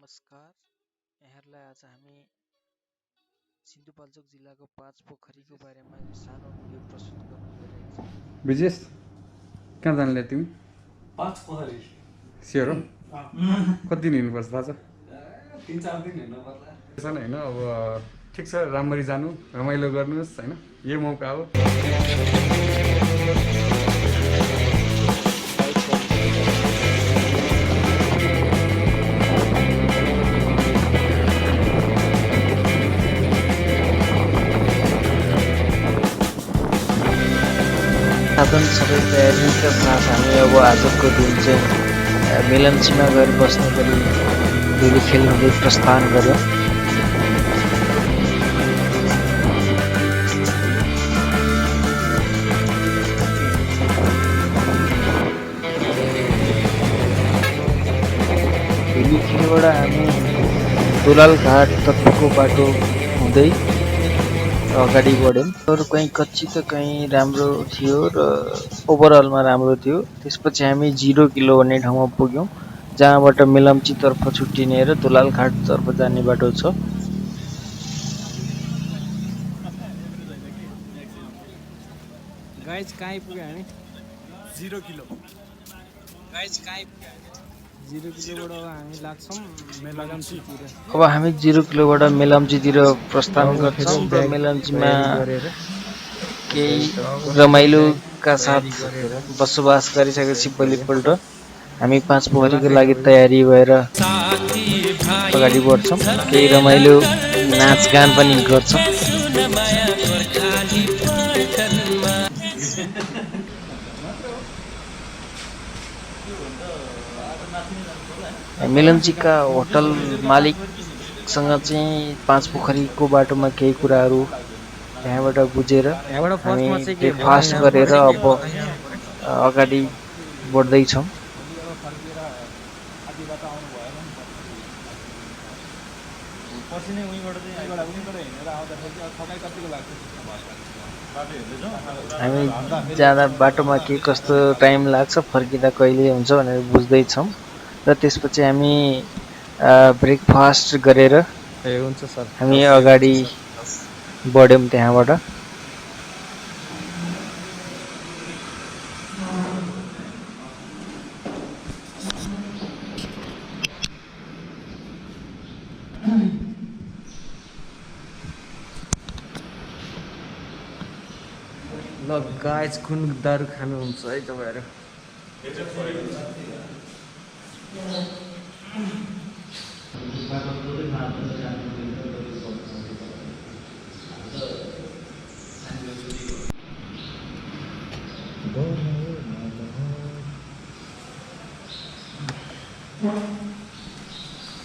नमस्कार। यहाँहरूलाई आज हामी सिन्धुपाल्चोक जिल्लाको 5 पोखरीको बारेमा सानो भिडियो प्रस्तुत गर्न गइरहेका छौँ। विजेश कहाँ जाने तिमी? 5 पोखरी स्योर हो? कति दिन हिँड्नुपर्छ थाहा छ? 3-4 दिन हिँड्नु पर्ला। त्यसो होइन अब ठिक छ, राम्ररी जानु, रमाइलो गर्नुहोस् होइन, यो मौका हो। साधन सबै तयारीका साथ हामी अब आजको दिन चाहिँ मेलम्चीमा गएर बस्ने गरी धुली खेल्ने प्रस्थान गर्यो। धुली खेलबाट हामी दुलाल घाट तर्फको बाटो हुँदै अगाडि बढ्यौँ। अरू कहीँ कच्ची त कहीँ राम्रो थियो र ओभरअलमा राम्रो थियो। त्यसपछि हामी 0 किलो भन्ने ठाउँमा पुग्यौँ, जहाँबाट मेलम्चीतर्फ छुट्टिने र दुलाल घाटतर्फ जाने बाटो छ। गाइज कहाँ आइपुग्यो हामी? 0 किलो। गाइज कहाँ आइपुग्यो हामी? 0 किलोबाट अब हामी लाग्छौँ मेलम्चीतिर। अब हामी 0 किलोबाट मेलम्चीतिर प्रस्थान गर्छौँ र मेलम्चीमा केही रमाइलोका साथ बसोबास गरिसकेपछि भोलिपल्ट हामी 5 पोखरीको लागि तयारी भएर अगाडि बढ्छौँ। केही रमाइलो नाचगान पनि गर्छौँ। मेलम्चीका होटल मालिकसँग चाहिँ 5 पोखरीको बाटोमा केही कुराहरू त्यहाँबाट बुझेर हामी ब्रेकफास्ट गरेर अब अगाडि बढ्दैछौँ। हामी जाँदा बाटोमा के कस्तो टाइम लाग्छ, फर्किँदा कहिले हुन्छ भनेर बुझ्दैछौँ र त्यसपछि हामी ब्रेकफास्ट गरेर हामी अगाडि बढ्यौँ त्यहाँबाट। ल गाइज कुन दारू खानुहुन्छ है तपाईँहरू?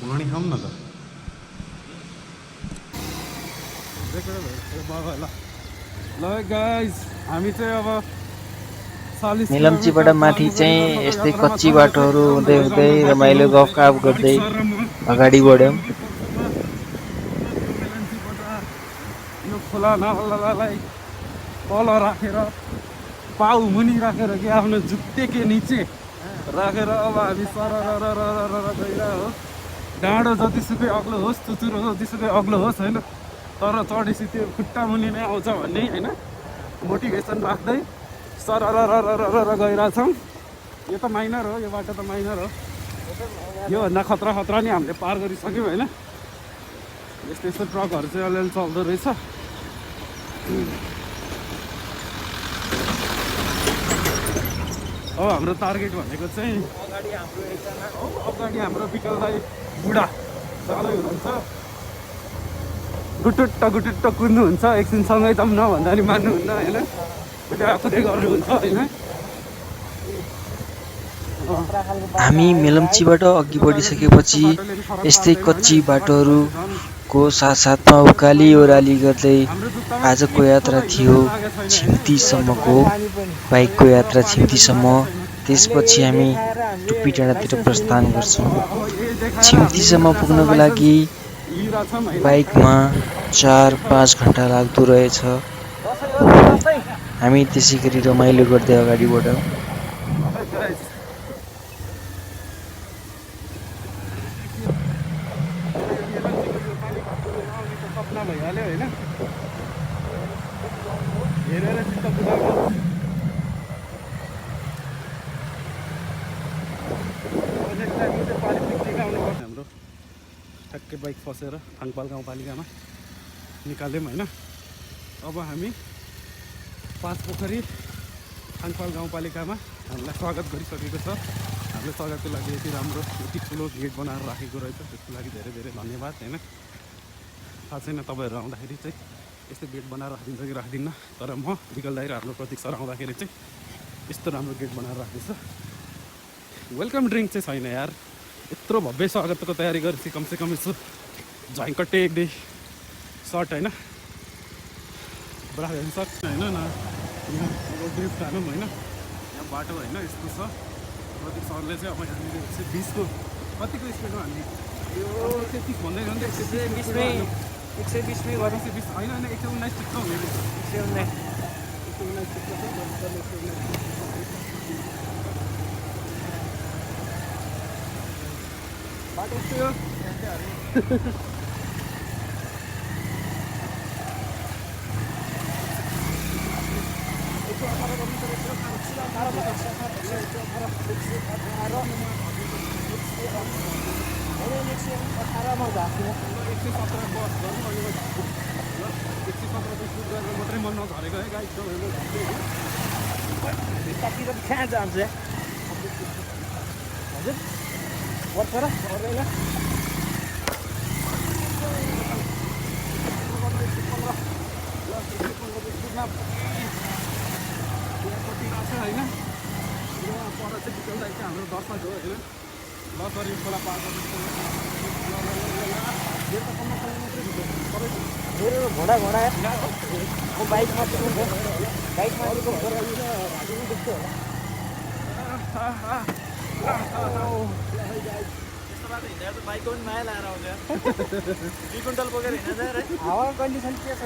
पानी खाऊँ न त। ल गाइज हामी चाहिँ अब मेलम्चीबाट माथि चाहिँ यस्तै कच्ची बाटोहरू हुँदै हुँदै रमाइलो गफगाफ गर्दै अगाडि बढ्यौँ। यो खोला नालालाई तल राखेर पाउ मुनि राखेर कि आफ्नो जुत्ते के निचे राखेर अब हामी सरर गइरह। डाँडो जतिसुकै अग्लो होस्, चुचुरो जतिसुकै अग्लो होस् होइन, तर चढेपछि त्यो खुट्टा मुनि नै आउँछ भन्ने होइन मोटिभेसन राख्दै सरर गइरहेछौँ। यो त माइनर हो, यो बाटो त माइनर हो। योभन्दा खतरा नि हामीले पार गरिसक्यौँ होइन। यस्तो यस्तो ट्रकहरू चाहिँ अलिअलि चल्दो रहेछ। अब हाम्रो टार्गेट भनेको चाहिँ अगाडि हाम्रो विकल दाइ बुढा जाँदै हुनुहुन्छ, गुटुट्ट कुद्नुहुन्छ। एकछिन सँगै जाऊँ न भन्दा नि मान्नुहुन्न होइन, कुदै गर्नुहुन्छ होइन। हामी मेलम्चीबाट अघि बढिसकेपछि यस्तै कच्ची बाटोहरूको साथसाथमा उकाली ओह्राली गर्दै आजको यात्रा थियो छिम्तीसम्मको, बाइकको यात्रा छिम्तीसम्म। त्यसपछि हामी टुप्पी डाँडातिर प्रस्थान गर्छौँ। छिम्तीसम्म पुग्नको लागि बाइकमा 4-5 घन्टा लाग्दो रहेछ। हामी त्यसै गरी रमाइलो गर्दै अगाडि बढ्यौँ। सपना भइहाल्यो होइन हेरेर चित्त बुझाएको नेक्स्ट टाइम चाहिँ पालि पिकनिक आउनुपर्छ हाम्रो ठ्याक्कै बाइक फसेर थाङपाल गाउँपालिकामा निकाल्यौँ होइन अब हामी 5 पोखरी थाङपाल गाउँपालिकामा हामीलाई स्वागत गरिसकेको छ हामीले स्वागतको लागि यति राम्रो यति ठुलो गेट बनाएर राखेको रहेछ त्यसको लागि धेरै धेरै धन्यवाद होइन थाहा छैन तपाईँहरू आउँदाखेरि चाहिँ यस्तो गेट बनाएर राखिदिन्छ कि राख्दिनँ तर म विकल दाइ र हाम्रो प्रतीक सर आउँदाखेरि चाहिँ यस्तो राम्रो गेट बनाएर राख्दैछ वेलकम ड्रिङ्क चाहिँ छैन यार यत्रो भव्य स्वागतको तयारी गरेपछि कमसेकम यसो झैँकट्टे एक दुई सर्ट होइन राख्नु सक्छ होइन न यहाँ ड्रिफ्ट हालौँ होइन यहाँ बाटो होइन यस्तो छ प्रतीक सरले चाहिँ अब यहाँनिर 120को कतिको स्पिडमा हाल्ने यो 130 भन्दै झन् 120मै 120मै गरौँ 120 होइन होइन 119 टिक्छ मैले 119 टिक्छ बाटो यस्तो हो मात्रै मन नझरेको है गाई कहाँ जान्छ हजुर वर्ष र पर्दैन होइन पर चाहिँ विकल दाइ चाहिँ हाम्रो दर्शक हो होइन दसरी खोला पार्क मेरो घोडा घोडा बाइकमा बाइकमा बाइकको पनि माया लाएर आउँछ 2 क्विन्टल बोकेर हिँड्दा है हावा कन्डिसन के छ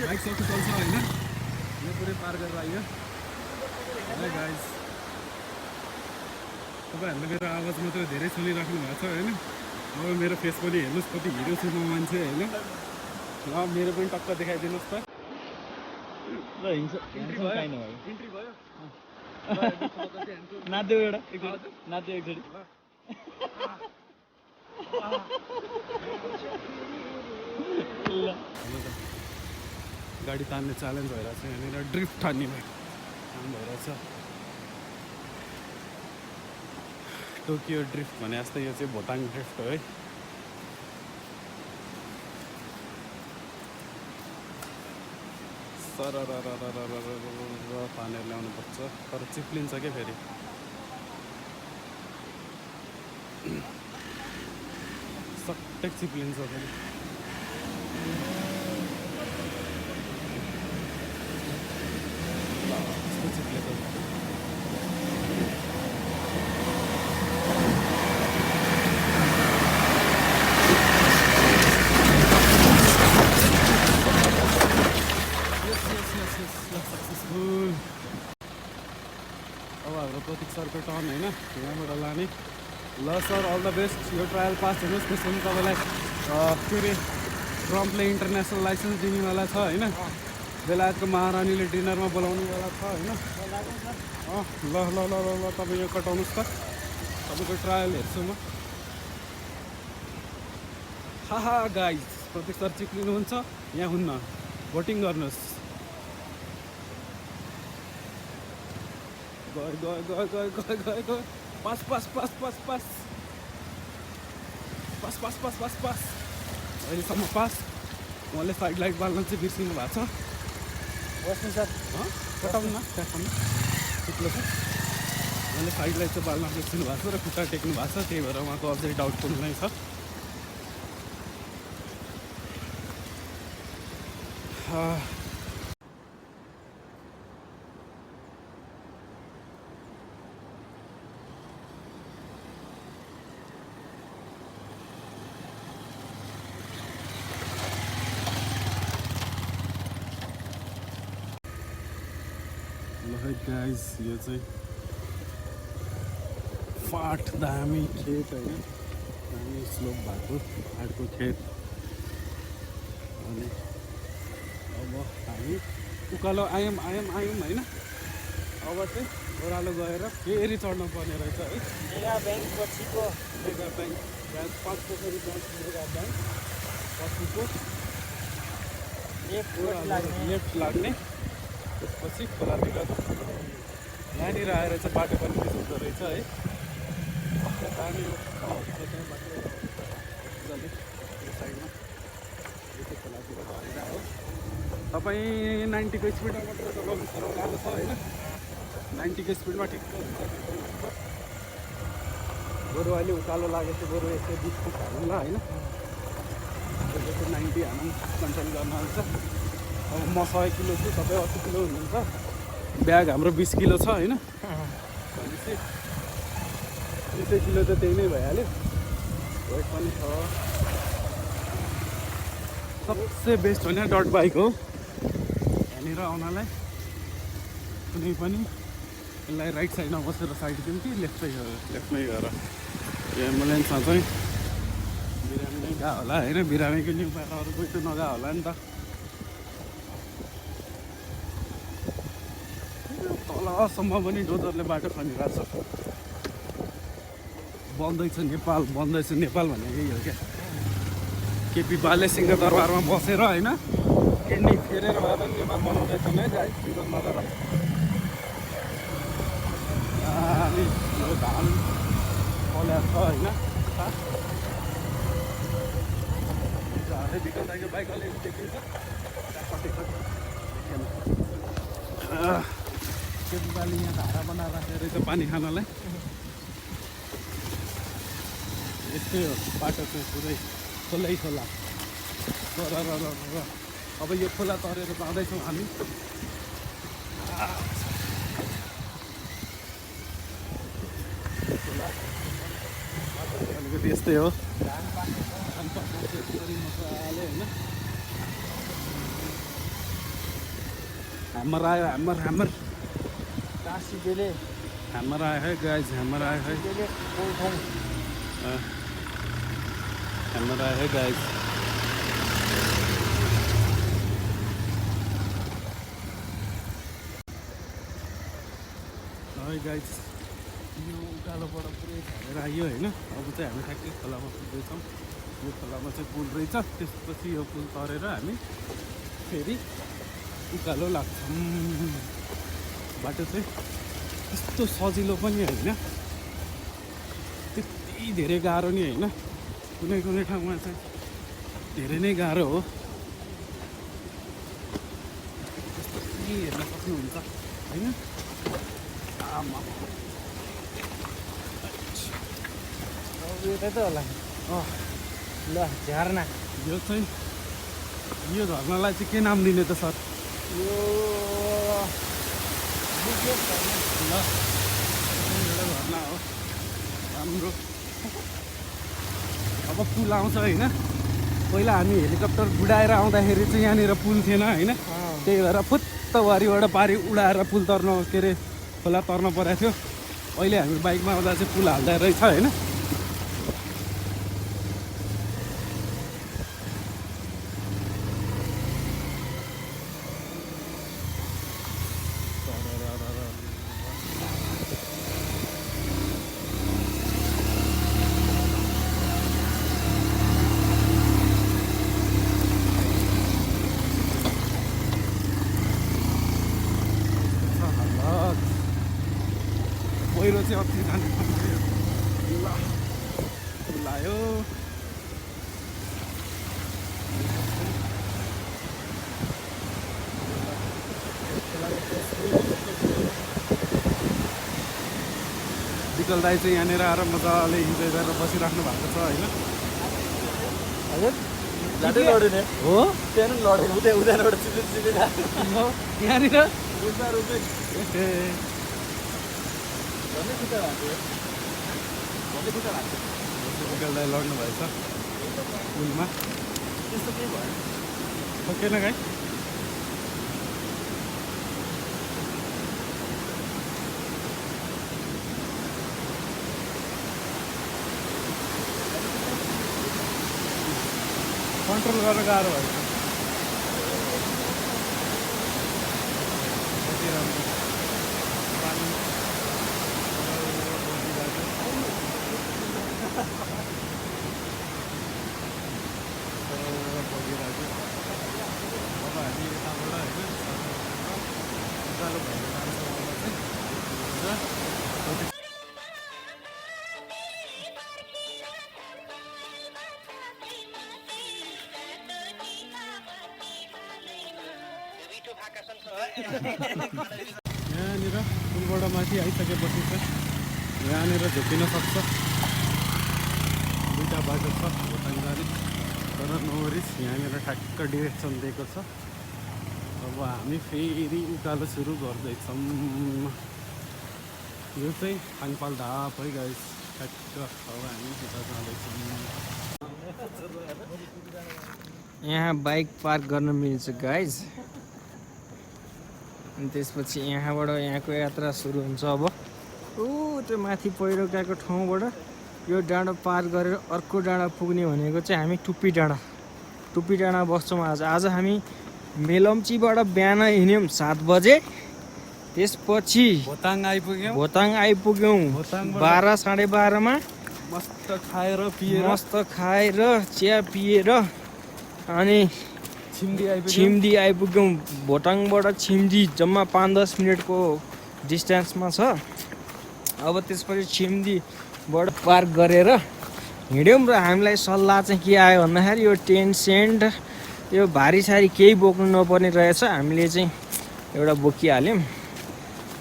बाइक सक्नु चल्छ होइन यो पुरै पार गरेर आयो है गाइज तपाईँहरूले मेरो आवाज मात्रै धेरै सुनिराख्नु भएको छ होइन अब मेरो फेस पनि हेर्नुहोस् कति हिरो छु म मान्छे होइन ल मेरो पनि टक्क देखाइदिनुहोस् त इन्ट्री भयो नाच्देऊ एउटा नाच्देऊ एकचोटि गाडी तान्ने च्यालेन्ज भइरहेछ यहाँनिर ड्रिफ्ट हान्ने काम भइरहेछ टोकियो ड्रिफ्ट भने जस्तै यो चाहिँ भोटाङ ड्रिफ्ट हो है सर तानेर ल्याउनुपर्छ तर चिप्लिन्छ क्या फेरि सट्टै चिप्लिन्छ फेरि चिप्लेको सक्सेसफुल अब हाम्रो प्रतीक सरको टर्न होइन यहाँबाट लाने ल सर अल द बेस्ट यो ट्रायल पास हुनुहोस् त्यसपछि तपाईँलाई के अरे ट्रम्पले इन्टरनेसनल लाइसेन्स दिनेवाला छ होइन बेलायतको महारानीले डिनरमा बोलाउनेवाला छ होइन ल ल ल ल ल तपाईँ यो कटाउनुहोस् त तपाईँको ट्रायल हेर्छु म हा गाइज प्रतीक सर चिप्लिनुहुन्छ यहाँ हुन्न भोटिङ गर्नुहोस् गयो पास अहिलेसम्म पास उहाँले साइड लाइट बाल्न चाहिँ बिर्सिनु भएको छ बस्नु सर कटाउनु न त्यहाँसम्म चिप्लो छ उहाँले साइड लाइट चाहिँ बाल्न बिर्सिनु भएको छ र खुट्टा टेक्नु भएको छ त्यही भएर उहाँको अझै डाउटफुल नै छ है गाइस यो चाहिँ फाट दामी खेत होइन दामी स्लोप भएको फाटको खेत अनि अब हामी उकालो आयौँ होइन। अब चाहिँ ओह्रालो गएर फेरि चढ्नु पर्ने रहेछ है। मेगा ब्याङ्क पछिको मेगा ब्याङ्क पाँच पोखरी ब्याङ्क मेगा ब्याङ्क पछिको लेफ्ट लाग्ने त्यसपछि खोलातिर यहाँनिर आएर चाहिँ बाटो पनि मिस हुँदो रहेछ है। साइडमा खोलातिर झरेर हो। तपाईँ 90को स्पिडमा मात्र चलाउनु गएको छ होइन। 90को स्पिडमा ठिक बरु अहिले उकालो लागेको थियो, बरु यसो 20 फुट हाल्नुला होइन। 90 हाल्नु कन्ट्रोल गर्न आउँछ। अब म 100 किलो छु, तपाईँ 80 किलो हुनुहुन्छ। ब्याग हाम्रो 20 किलो छ होइन। भनेपछि 20 किलो त त्यही नै भइहाल्यो। वेट पनि छ। सबसे बेस्ट भने डट बाइक हो यहाँनिर आउनलाई। कुनै पनि यसलाई राइट साइडमा बसेर साइड दिउँ कि लेफ्टमै गएर यो एम्बुलेन्समा चाहिँ बिरामी नै गएको होला होइन। बिरामीको न्यु पाएर अरू कोही त नगएको होला नि त। तलसम्म पनि डोजरले बाटो खनिरहेको छ। बन्दैछ नेपाल, बन्दैछ नेपाल भनेको यही हो क्या। केपी बाले सिंहदरबारमा बसेर होइन केनी फेरेर भए पनि नेपाल बनाउँदैछ नै जाए नगर। अनि यो धान फल्या छ होइन। विकल दाइको बाइक अलिकति देखिन्छ। केपी बाले यहाँ धारा बनाएर राखेको रहेछ पानी खानलाई। यस्तै हो बाटो चाहिँ पुरै खोला। अब यो खोला तरेर जाँदैछौँ हामी। अलिकति यस्तै हो मजाले होइन। ह्यामर आयो, ह्यामर काशी बेले ह्यामर आयो है गाइज, ह्यामर आयो है। ह्यामर आयो है गाइज। है गाइज यो उकालोबाट पुरै झरेर आयो होइन। अब चाहिँ हामी ठ्याक्कै खोलामा पुग्दैछौँ। यो खोलामा चाहिँ पुल रहेछ। त्यसपछि यो पुल तरेर हामी फेरि उकालो लाग्छौँ। बाटो चाहिँ त्यस्तो सजिलो पनि होइन, त्यति धेरै गाह्रो नि होइन। कुनै ठाउँमा चाहिँ धेरै नै गाह्रो हो। त्यस्तो हेर्न सक्नुहुन्छ होइन। यतै त होला। ल झर्ना यो चाहिँ यो झर्नालाई चाहिँ के नाम दिने त सर? यो ल एउटा झर्ना हो राम्रो। अब पुल आउँछ होइन। पहिला हामी हेलिकप्टर बुढाएर आउँदाखेरि चाहिँ यहाँनिर पुल थिएन होइन। त्यही भएर फुत्तवारीबाट पारी उडाएर पुल तर्न के अरे खोला तर्न परेको थियो। अहिले हामी बाइकमा आउँदा चाहिँ पुल हाल्दा रहेछ होइन। पहिरो चाहिँ अति जानु पर्यो। ल लायो विकल दाइ चाहिँ यहाँनिर आएर मजाले इन्जोय गरेर बसिराख्नु भएको छ होइन। हजुर जाँदै लड्यो नि हो त्यहाँ लड्यो। उद्यानबाट चिप्ले यहाँनिर विकल दाइ लड्नु भएछ पुलमा। त्यस्तो केही भएन। सकेन गाई। कन्ट्रोल गरेर गाह्रो भएछ। यहाँनिर पुलबाट माथि आइसकेपछि चाहिँ यहाँनिर झुक्किन सक्छ। दुईवटा बाटो छ भोटाङ जाने, तर नोवरिस यहाँनिर ठ्याक्क डिरेक्सन दिएको छ। अब हामी फेरि उकालो सुरु गर्दैछौँ। यो चाहिँ खाङपाल धाप है गाइस, ठ्याक्क अब हामी उता जाँदैछौँ। यहाँ बाइक पार्क गर्न मिल्छ गाइज। अनि त्यसपछि यहाँबाट यहाँको यात्रा सुरु हुन्छ। अब त्यो माथि पहिरो गएको ठाउँबाट यो डाँडा पार गरेर अर्को डाँडा पुग्ने भनेको चाहिँ हामी टुप्पी डाँडा बस्छौँ आज हामी मेलम्चीबाट बिहान हिँड्यौँ 7 बजे। त्यसपछि भोटाङ आइपुग्यौँ। 12 साढे 12मा मस्त खाएर चिया पिएर अनि छिम्दी आइपुग्यौँ। भोटाङबाट छिम्दी जम्मा 5-10 मिनटको डिस्टेन्समा छ। अब त्यसपछि छिम्दीबाट पार्क गरेर हिँड्यौँ र हामीलाई सल्लाह चाहिँ के आयो भन्दाखेरि यो टेन्ट सेन्ट यो भारी सारी केही बोक्नु नपर्ने रहेछ। हामीले चाहिँ एउटा बोकिहाल्यौँ।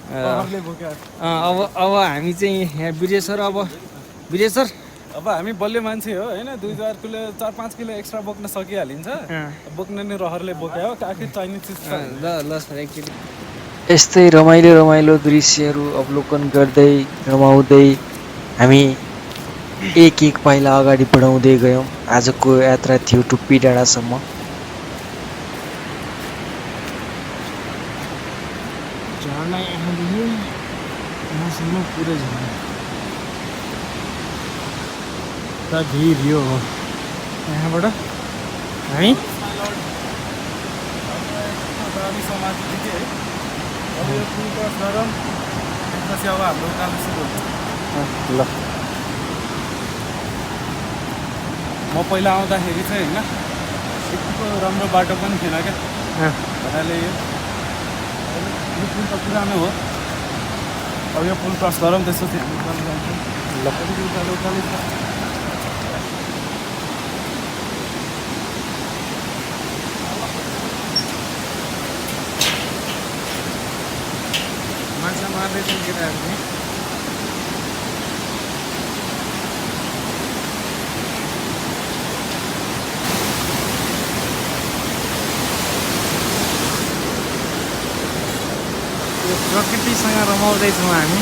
अब हामी चाहिँ यहाँ विजय सर अब हामी बलियो मान्छे हो होइन, 2-4 किलो 4-5 किलो एक्स्ट्रा बोक्न सकिहालिन्छ। बोक्ने नि रहरले बोक्यो आखिर चाहिने चिज ल सर एकचोटि यस्तै रमाइलो दृश्यहरू अवलोकन गर्दै रमाउँदै हामी एक पाइला अगाडि बढाउँदै गयौँ। आजको यात्रा थियो टुप्पी डाँडासम्म। झर्ना यहाँदेखि यहाँसम्म पुरै झर्ना त भिर यो हो। यहाँबाट हामी समाजदेखि है अब यो पुल क्रस गरौँ। त्यसपछि अब हाम्रो उकालो सुरु हुन्छ। ल म पहिला आउँदाखेरि चाहिँ होइन त्यतिको राम्रो बाटो पनि थिएन क्या भन्नाले यो पुल त पुरानो हो। अब यो पुल क्रस गरौँ, त्यसपछि हामी उकालो जान्छौँ। उकालो छ। माछा मार्दैछन् केटाहरूले। यो प्रकृतिसँग रमाउँदैछौँ हामी।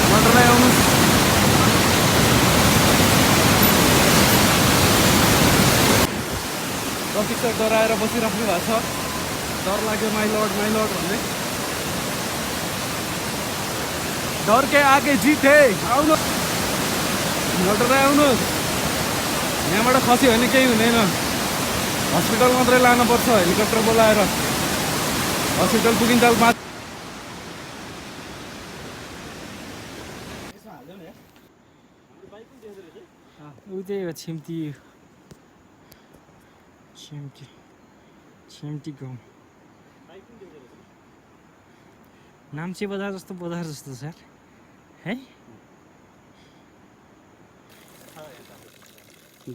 मोटरलाई आउनु ट्राफिक त डराएर बसिराख्नु भएको छ। डर लाग्यो माइ लर्ड भन्दै। डर के आगे जिते। आउनु मोटरलाई आउनुहोस्। यहाँबाट खस्यो भने केही हुँदैन। हस्पिटल मात्रै लानुपर्छ हेलिकप्टर बोलाएर। हस्पिटल पुगिन्जेल ऊ त्यही हो छिम्ती गाउँ। नाम्ची बजार जस्तो सर है।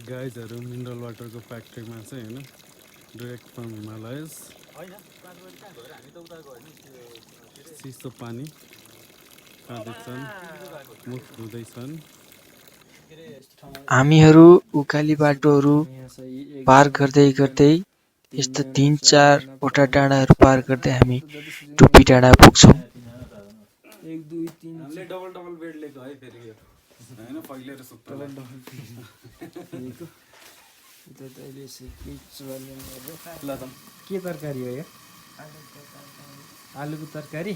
गाइजहरू मिनरल वाटरको फ्याक्ट्रीमा चाहिँ होइन, डाइरेक्ट फ्रम हिमालयस चिसो पानी खाँदैछन्, मुख धुँदैछन्। हामीहरू उकाली बाटोहरू पार गर्दै यस्तो 3-4 वटा डाँडाहरू पार गर्दै हामी टुप्पी डाँडा पुग्छौँ। 1 2 3 हामीले डबल बेड लिएको है फेरि यो हैन, फैलिएर सुत्छ। के तरकारी हो यो? आलुको तरकारी।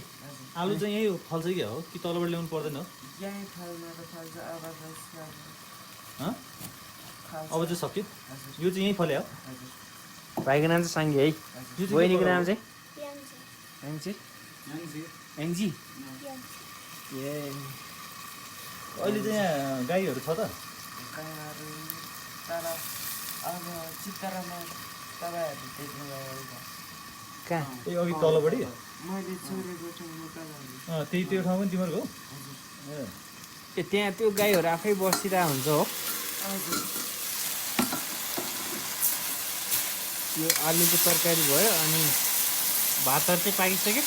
आलु चाहिँ यही फल्छ कि हो कि तलबाट ल्याउनु पर्दैन? अब चाहिँ सक्यो। यो चाहिँ यहीँ फल्यो। भाइको नाम चाहिँ साङ्गे है। बहिनीको नाम चाहिँ एङ्जी। ए अहिले चाहिँ यहाँ गाईहरू छ त? गाईहरू तर अब चित्तरमा तपाईँहरू देख्नुभयो कहाँ? ए अघि तलपट्टि मैले छोडेको ठाउँमा तपाईँहरू त्यही त्यो ठाउँ पनि तिमीहरूको हो? ए त्यहाँ त्यो गाईहरू आफै बसिरहेको हुन्छ हो? यो आलुको तरकारी भयो अनि भातहरू चाहिँ पाकिसक्यो?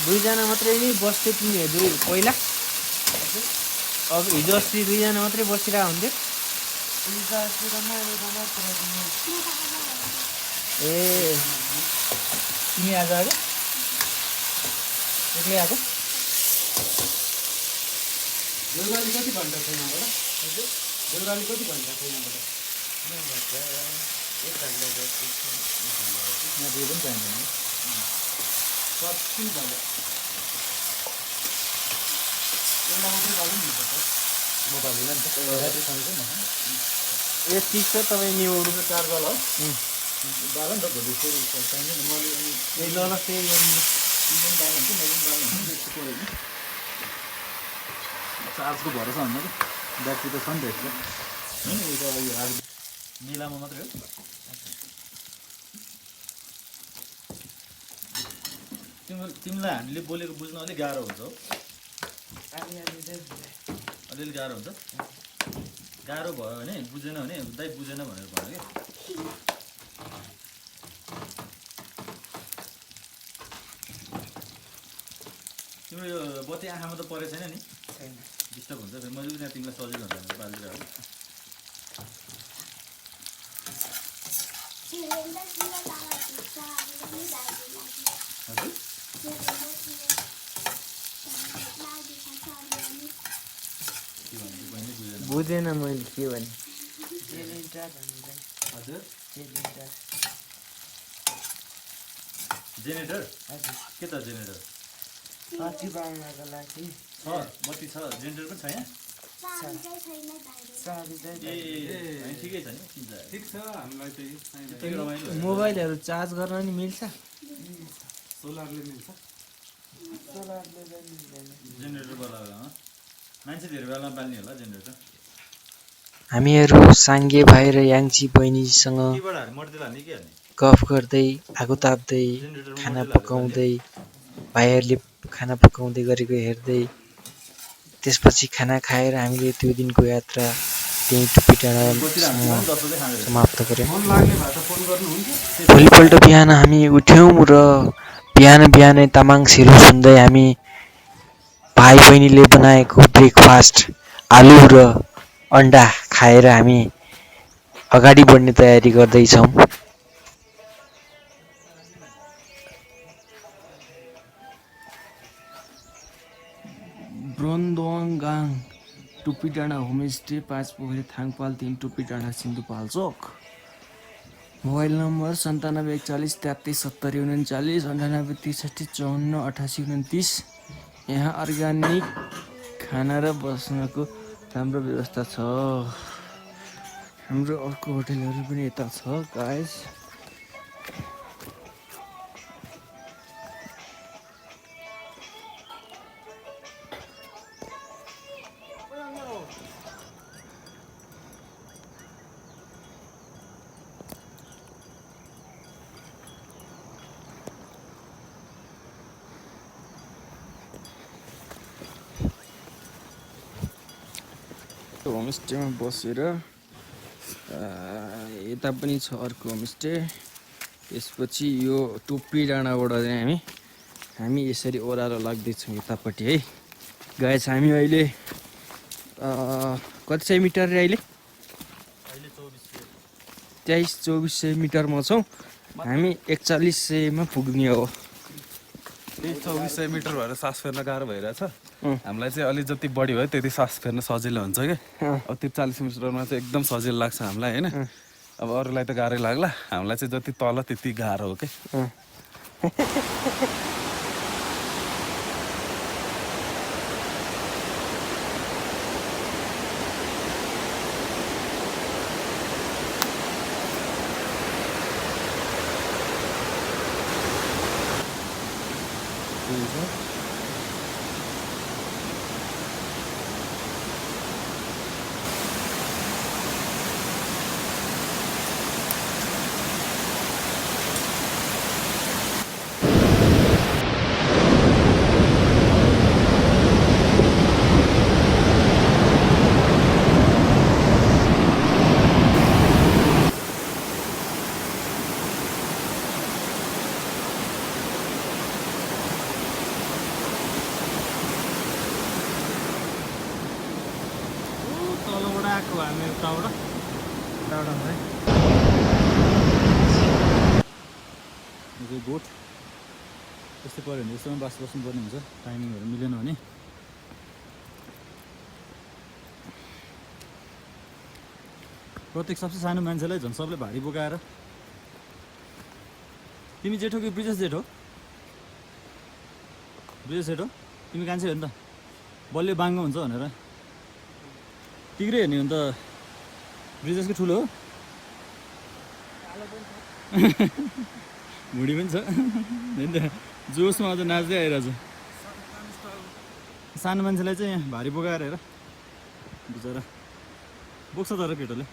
दुईजना मात्रै नि बस्थ्यो तिमीहरू पहिला? अब हिजो अस्ति दुईजना मात्रै बसिरहेको हुन्थ्यो? ए तिमी आज आएको? एक्लै आएको? देउराली कति घन्टा छ यहाँबाट? देउराली कति घन्टा छ यहाँबाट? यहाँ दुई पनि चाहिँदैन। कति भयो? एउटा मात्रै गर्नु नि त। म त लिन नि त। रातिसँग चाहिँ म ए ठिक छ तपाईँ निहुँ चार्ज वाला हो? बाल नि त भोलि फेरि चाहिँदैन मैले अनि ए ल ल त्यही गर्नु तिमीले पनि बाल हुन्छ मैले पनि बाल हुन्छ बेसी पऱ्यो नि चार्जको भरोसा हुन्न कि ब्याट्री त छ नि त यसको होइन यो त यो आज मेलामा मात्रै हो तिमीलाई हामीले बोलेको बुझ्न अलिक गाह्रो हुन्छ हो अलिअलि गाह्रो हुन्छ गाह्रो भयो भने बुझेन भने दाइ बुझेन भनेर भन्यो कि तिम्रो यो बत्ती आँखामा त परेको छैन नि डिस्टर्ब हुन्छ फेरि मैले त्यहाँ तिमीलाई सजिलो हुन्छ भनेर पालिरहेको हजुर बुझेन मैले के भने हजुर जेनेरेटर के त जेनेरेटर बत्ती बाल्नको लागि छ बत्ती छ जेनेरेटर पनि छ यहाँ ए ठिकै छ नि ठिक छ हामीलाई चाहिँ त्यही रमाइलो मोबाइलहरू चार्ज गर्न नि मिल्छ सोलरले मिल्छ जेनेरेटर वाला मान्छे धेरै बेलामा पाल्ने होला जेनेरेटर हामीहरू साङ्गे भाइ र याङ्ची बहिनीसँग केबाट हाल्ने मट्टीतेल हाल्ने के हाल्ने गफ गर्दै आगो ताप्दै खाना पकाउँदै भाइहरूले खाना पकाउँदै गरेको हेर्दै त्यसपछि खाना खाएर हामीले त्यो दिनको यात्रा त्यहीँ टुप्पीडाँडासम्म समाप्त गऱ्यौँ। फोन लाग्ने भए त फोन गर्नुहुन्थ्यो भोलिपल्ट बिहान हामी उठ्यौँ र बिहानै तामाङ सेलो सुन्दै हामी भाइ बहिनीले बनाएको ब्रेकफास्ट आलु र अन्डा खाएर हामी अगाडि बढ्ने तयारी गर्दैछौँ। ब्रोन्दोङगाङ टुप्पीडाँडा homestay 5 Pokhari Thangpal 3 Tuppidanda Sindhupalchok. Mobile number 9741 33 70 39 98 63 54 88 29। यहाँ अर्ग्यानिक खाना र बस्नको राम्रो व्यवस्था छ। हाम्रो अर्को होटलहरू पनि यता छ गाइस। होमस्टेमा बसेर यता पनि छ अर्को होमस्टे। त्यसपछि यो टुप्पीडाँडाबाट चाहिँ हामी यसरी ओह्रालो लाग्दैछौँ यतापट्टि है गाइस। हामी अहिले कति सय मिटर रे अहिले 2300-2400 मिटरमा छौँ। हामी 4100मा पुग्ने हो। 2400 मिटर भएर सास फेर्न गाह्रो भइरहेछ हामीलाई चाहिँ अलि जति बढी भयो त्यति सास फेर्न सजिलो हुन्छ कि अब त्यो 40 मिटरमा चाहिँ एकदम सजिलो लाग्छ हामीलाई होइन। अब अरूलाई त गाह्रै लाग्ला हामीलाई चाहिँ जति तल त्यति गाह्रो हो कि भयो हामी टाउडा है यो बोट त्यस्तै पऱ्यो भने यस्तोमा बस्नुपर्ने हुन्छ टाइमिङहरू मिलेन भने प्रत्येक सबसे सानो मान्छेलाई झन् सबले भारी बोकाएर तिमी जेठो कि ब्रिजेश जेठो ब्रिजेश जेठो तिमी कान्छे हो नि त बलियो बाङ्गो हुन्छ भनेर टिग्रै हेर्ने हो नि त ब्रिजेशको ठुलो हो भुँडी पनि छ नि त जोसमा अझ नाच्दै आइरहेछ सानो मान्छेलाई चाहिँ यहाँ भारी बोकाएर हेर बिचरा बोक्छ तर केटोले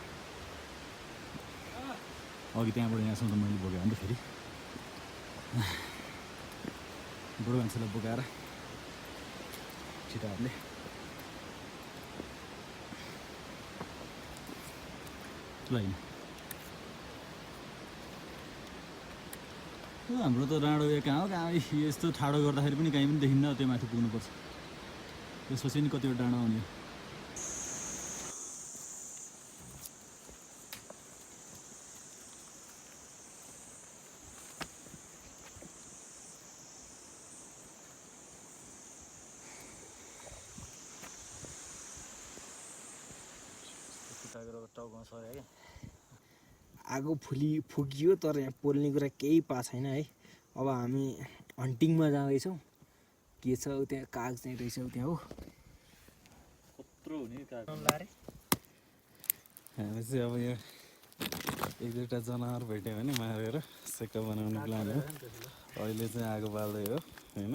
अघि त्यहाँबाट यहाँसम्म त मैले बोकेँ अन्त फेरि बुढो मान्छेलाई बोकाएर छिटाहरूले ल हाम्रो त डाँडो यो कहाँ हो कहाँ यस्तो ठाडो गर्दाखेरि पनि कहीँ पनि देखिन्न त्यो माथि पुग्नुपर्छ त्यसपछि नि कतिवटा डाँडो आउने टाउकोमा सरे क्या आगो फुकियो तर यहाँ पोल्ने कुरा केही पाएको छैन है अब हामी हन्टिङमा जाँदैछौँ के छ त्यहाँ काग चाहिँ रहेछ त्यहाँ हो कत्रो हुने काग हामी चाहिँ अब यहाँ एक दुईवटा जनावर भेट्यो भने मारेर सेक्का बनाउने प्लान हो अहिले चाहिँ आगो बाल्दै हो होइन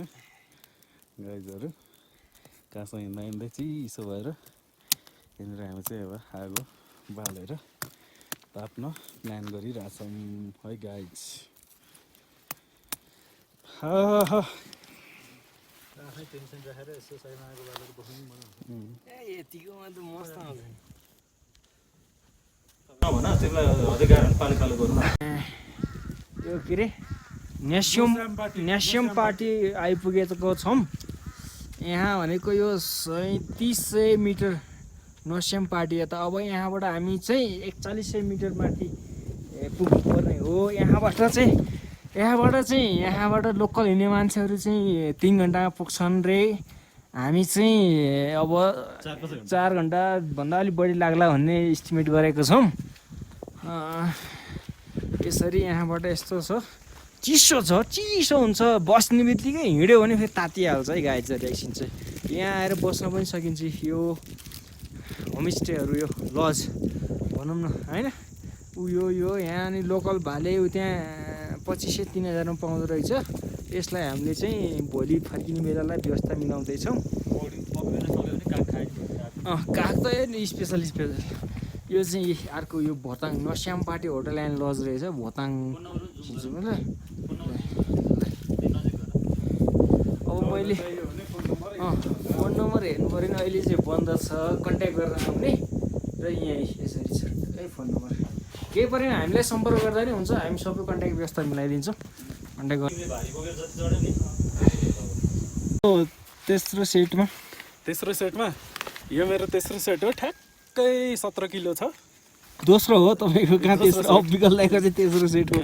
गाइजहरू कहाँसम्म हिँड्दा हिँड्दै चिसो भएर यहाँनिर हामी चाहिँ अब आगो बालेर ताप्न प्लान गरिरहेछौँ है गाइज आफै टेन्सन राखेर यसो साइडमा आगो बालेर बस्नु पनि मन यतिकोमा त मस्त आउँछ भन त्यसलाई हदै गाह्रो पनि पालो पालो गर्नु यो के अरे न्यास्यम पार्टी आइपुगेको छौँ यहाँ भनेको यो 3700 मिटर नस्याम पार्टी त अब यहाँबाट हामी चाहिँ 4100 मिटर माथि पुग्नुपर्ने हो यहाँबाट लोकल हिँड्ने मान्छेहरू चाहिँ 3 घन्टामा पुग्छन् रे हामी चाहिँ अब 4 घन्टाभन्दा अलिक बढी लाग्ला भन्ने इस्टिमेट गरेको छौँ यसरी यहाँबाट यस्तो छ चिसो हुन्छ बस्ने बित्तिकै हिँड्यो भने फेरि तातिहाल्छ है गाइजहरू एकछिन चाहिँ यहाँ आएर बस्न पनि सकिन्छ यो होमस्टेहरू यो लज भनौँ न होइन यो यहाँ अनि लोकल भाले त्यहाँ 2500-3000मा पाउँदो रहेछ यसलाई हामीले चाहिँ भोलि फर्किने बेलालाई व्यवस्था मिलाउँदैछौँ काग त स्पेसल यो चाहिँ अर्को यो Bhotang नस्याम party hotel and lodge रहेछ भोताङ अब मैले फोन नम्बर हेर्नु पऱ्यो नि अहिले चाहिँ बन्द छ कन्ट्याक्ट गरेर आउने र यहीँ यसरी छ है फोन नम्बर केही परेन हामीलाई सम्पर्क गर्दा नि हुन्छ हामी सबै कन्ट्याक्ट व्यवस्था मिलाइदिन्छौँ कन्ट्याक्ट गर्नु तेस्रो सेटमा यो मेरो तेस्रो सेट हो ठ्याक्कै 17 किलो छ दोस्रो हो तपाईँको कहाँ तेस्रो विकल दाइको चाहिँ तेस्रो सेट हो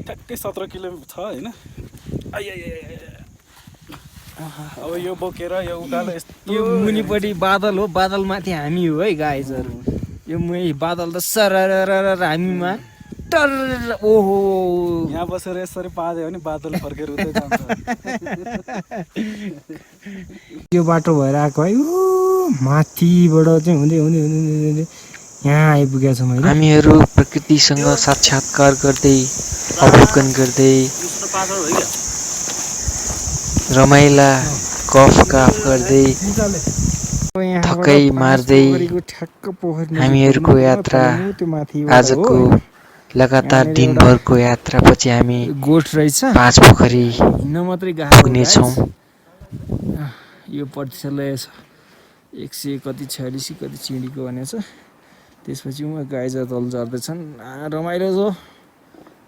ठ्याक्कै 17 किलो छ होइन अब यो बोकेर यो उकालो यो मुनिपट्टि बादल हो बादलमाथि हामी हो है गाइजहरू यो बादल त सरर हामीमा टर ओहो यहाँ बसेर यसरी पादियो भने बादल फर्केर उतै जान्छ यो बाटो भएर आएको है माथिबाट चाहिँ हुँदै यहाँ आइपुगेका छौँ है हामीहरू प्रकृतिसँग साक्षात्कार गर्दै अवलोकन गर्दै रमाइला गफ गर्दै थकाइ मार्दै हामीहरूको यात्रा आजको लगातार दिनभरको यात्रापछि हामी गोठ रहेछ 5 पोखरी पुग्नेछौँ यो प्रतिशतलाई 100 कति 46 कति चिडीको भनेछ त्यसपछि गाइजहरू तल झर्दैछन् रमाइलो छ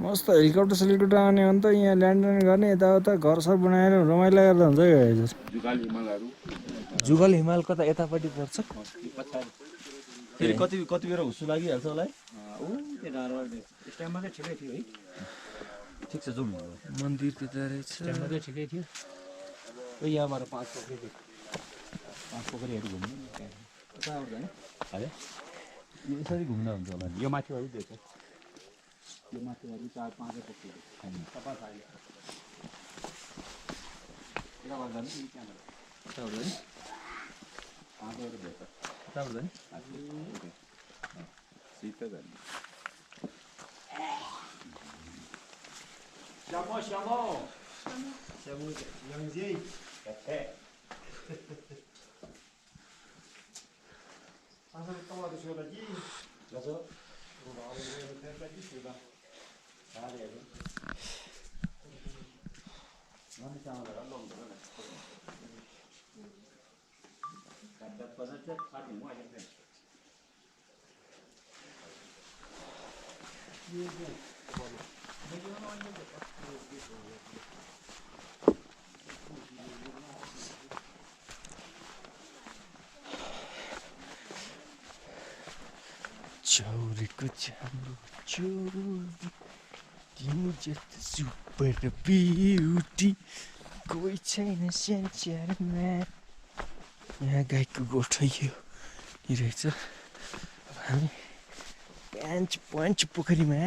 मस्त हेलिकप्टर आउने हो नि त यहाँ ल्यान्ड गर्ने यताउता घरसर बनाएर रमाइलो गर्दा हुन्छ गाइजहरू जुगल हिमाल कता यतापट्टि पर्छ फेरि कति कति बेर हुस्सु लागिहाल्छ होला है स्ट्यान्डमा चाहिँ ठिकै थियो है ठिक छ जाउँ मन्दिर त्यता रहेछ स्ट्यान्डमा चाहिँ ठिकै थियो यहाँबाट 5 पोखरी 5 पोखरीहरू घुम्नु कताबाट जाने है यसरी घुम्दा हुन्छ होला यो माथिबाट दिएछ यो माथिबाट 4-5 पोखरी सफा छ अहिले यहाँबाट जाने कि त्यहाँबाट कताबाट जाने 5 पोखरी दिएछ कताबाट जाने सिधै जाने चौरीको चाम्रो चोरी तिमी जस्तो सुपर ब्युटी कोही छैन संसारमा यहाँ गाईको गोठो यो रहेछ अब हामी पञ्च पोखरीमा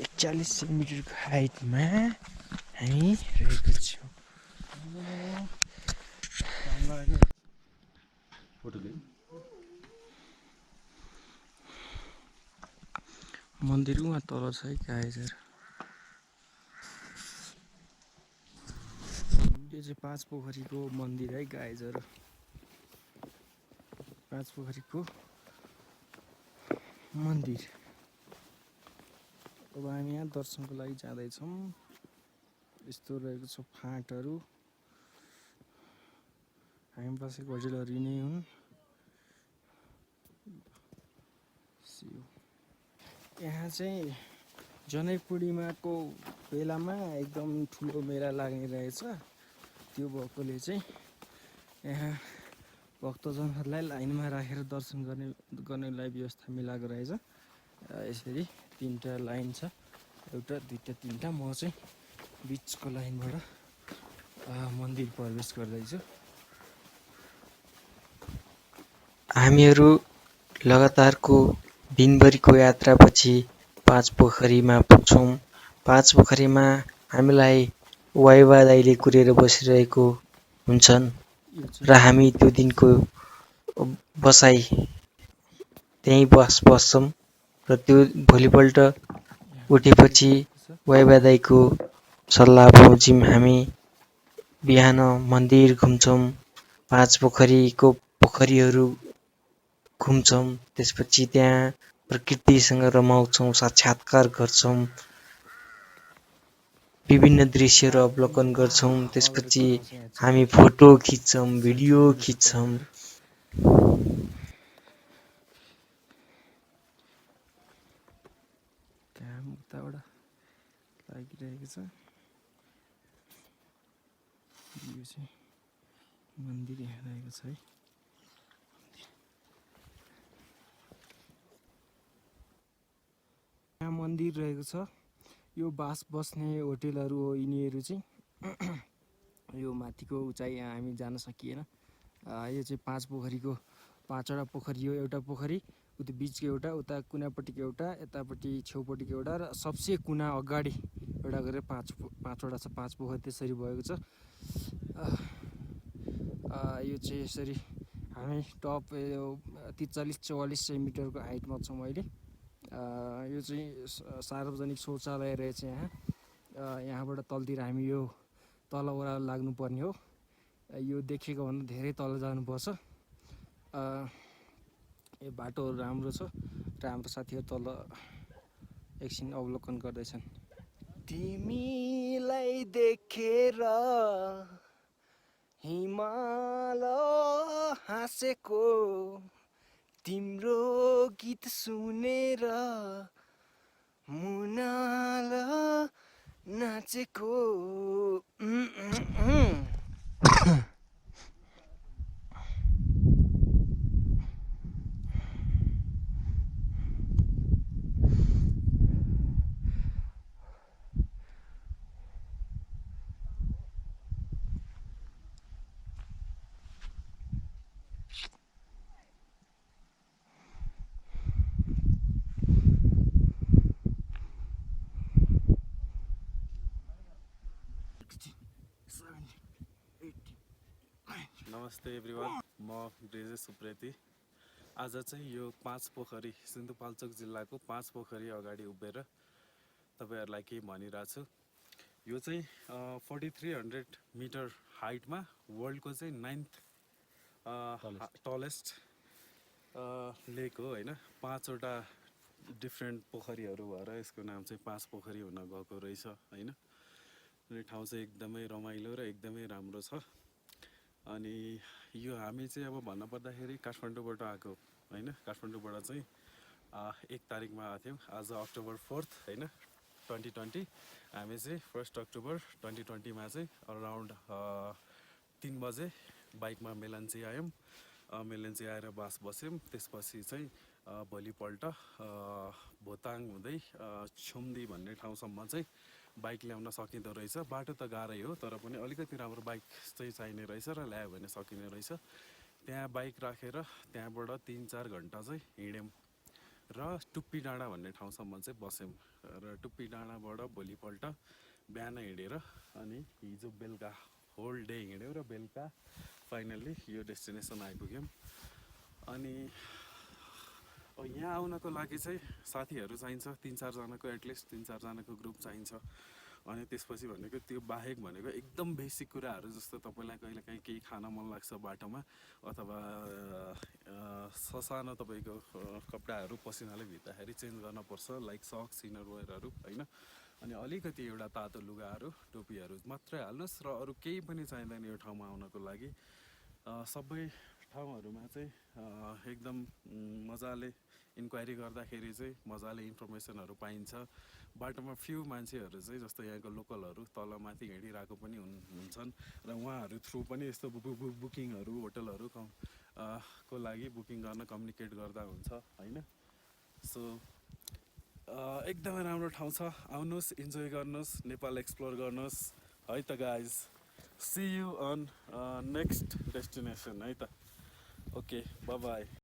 41 सेन्टिमिटरको हाइटमा हामी रहेको छौँ फोटो लिउँ मन्दिर उहाँ तल छ है गाइजर यो चाहिँ 5 पोखरीको मन्दिर है गाइजर 5 पोखरीको मन्दिर अब हामी यहाँ दर्शनको लागि जाँदैछौँ यस्तो रहेको छ फाँटहरू हामी बसेको होटलहरू नै हुन् यहाँ चाहिँ जनै पूर्णिमाको बेलामा एकदम ठुलो मेला लाग्ने रहेछ त्यो भएकोले चाहिँ यहाँ भक्तजनहरूलाई लाइनमा राखेर दर्शन गर्नेलाई व्यवस्था मिलाएको रहेछ यसरी 3टा लाइन छ एउटा 2टा 3टा म चाहिँ बिचको लाइनबाट मन्दिर प्रवेश गर्दैछु हामीहरू लगातारको दिनभरिको यात्रापछि 5 पोखरीमा पुग्छौँ 5 पोखरीमा हामीलाई वाइवा दाइले कुरेर बसिरहेको हुन्छन् र हामी त्यो दिनको बसाइ त्यहीँ बस्छौँ र त्यो भोलिपल्ट उठेपछि वाइवा दाइको सल्लाह बमोजिम हामी बिहान मन्दिर घुम्छौँ 5 पोखरीको पोखरीहरू घुम्छौँ त्यसपछि त्यहाँ प्रकृतिसँग रमाउँछौँ साक्षात्कार गर्छौँ विभिन्न दृश्यहरू अवलोकन गर्छौँ त्यसपछि हामी फोटो खिच्छौँ भिडियो खिच्छौँ काम उताबाट लागिरहेको छ यो चाहिँ मन्दिर यहाँ रहेको छ है यहाँ मन्दिर रहेको छ यो बास बस्ने होटेलहरू हो यिनीहरू चाहिँ यो माथिको उचाइ यहाँ हामी जान सकिएन यो चाहिँ 5 पोखरीको 5वटा पोखरी हो एउटा पोखरी उता बिचको एउटा उता कुनापट्टिको एउटा यतापट्टि छेउपट्टिको एउटा र सबसे कुना अगाडि एउटा गरेर 5वटा छ 5 पोखरी त्यसरी भएको छ यो चाहिँ यसरी हामी टप 43-44 सेन्टिमिटरको हाइटमा छौँ अहिले यो चाहिँ सार्वजनिक शौचालय रहेछ यहाँ यहाँबाट तलतिर हामी यो तल ओह्रालो लाग्नुपर्ने हो यो देखेको भन्दा धेरै तल जानुपर्छ यो बाटोहरू राम्रो छ र हाम्रो साथीहरू तल एकछिन अवलोकन गर्दैछन् तिमीलाई देखेर हिमाल हाँसेको तिम्रो गीत सुनेर मुनाल नाचेको नमस्ते एभ्रिवान, म ब्रिजेश उप्रेती। आज चाहिँ यो 5 पोखरी सिन्धुपाल्चोक जिल्लाको 5 पोखरी अगाडि उभिएर तपाईँहरूलाई केही भनिरहेको छु। यो चाहिँ 4300 मिटर हाइटमा वर्ल्डको चाहिँ 9th टलेस्ट लेक हो होइन। 5वटा डिफ्रेन्ट पोखरीहरू भएर यसको नाम चाहिँ 5 पोखरी हुन गएको रहेछ होइन। अनि ठाउँ चाहिँ एकदमै रमाइलो र एकदमै राम्रो छ। अनि यो हामी चाहिँ अब भन्न पर्दाखेरि काठमाडौँबाट आएको होइन। काठमाडौँबाट चाहिँ 1 तारिकमा आएको थियौँ। आज अक्टोबर 4 होइन 2020। हामी चाहिँ 1 अक्टोबर 2020मा चाहिँ अराउन्ड 3 बजे बाइकमा मेलन्ची आयौँ। मेलन्ची आएर बस्यौँ। त्यसपछि चाहिँ भोलिपल्ट भोताङ हुँदै छुम्दी भन्ने ठाउँसम्म चाहिँ बाइक ल्याउन सकिँदो रहेछ। बाटो त गाह्रै हो तर पनि अलिकति राम्रो बाइक चाहिँ चाहिने रहेछ र ल्यायो भने सकिने रहेछ। त्यहाँ बाइक राखेर त्यहाँबाट 3-4 घन्टा चाहिँ हिँड्यौँ र टुप्पी डाँडा भन्ने ठाउँसम्म चाहिँ बस्यौँ। र टुप्पी डाँडाबाट भोलिपल्ट बिहान हिँडेर अनि हिजो बेलुका होल डे हिँड्यौँ र बेलुका फाइनल्ली यो डेस्टिनेसन आइपुग्यौँ। अनि यहाँ आउनको लागि चाहिँ साथीहरू चाहिन्छ, 3-4 जनाको एटलिस्ट 3-4 जनाको ग्रुप चाहिन्छ। अनि त्यसपछि भनेको त्यो बाहेक भनेको एकदम बेसिक कुराहरू जस्तो तपाईँलाई कहिलेकाहीँ केही खान मन लाग्छ बाटोमा अथवा ससानो तपाईँको कपडाहरू पसिनाले भित्दाखेरि चेन्ज गर्न पर्छ, लाइक सक्स, इनरवेयरहरू होइन। अनि अलिकति एउटा तातो लुगाहरू टोपीहरू मात्रै हाल्नुहोस् र अरू केही पनि चाहिँदैन यो ठाउँमा आउनको लागि। सबै ठाउँहरूमा चाहिँ एकदम मजाले इन्क्वायरी गर्दाखेरि चाहिँ मजाले इन्फर्मेसनहरू पाइन्छ। बाटोमा फ्यु मान्छेहरू चाहिँ जस्तो यहाँको लोकलहरू तलमाथि हिँडिरहेको पनि हुन्छन् र उहाँहरू थ्रु पनि यस्तो बुकिङहरू होटलहरू को लागि बुकिङ गर्न कम्युनिकेट गर्दा हुन्छ होइन। सो एकदमै राम्रो ठाउँ छ, आउनुहोस्, इन्जोय गर्नुहोस्, नेपाल एक्सप्लोर गर्नुहोस् है त guys. See you on next destination है त। Okay, bye by.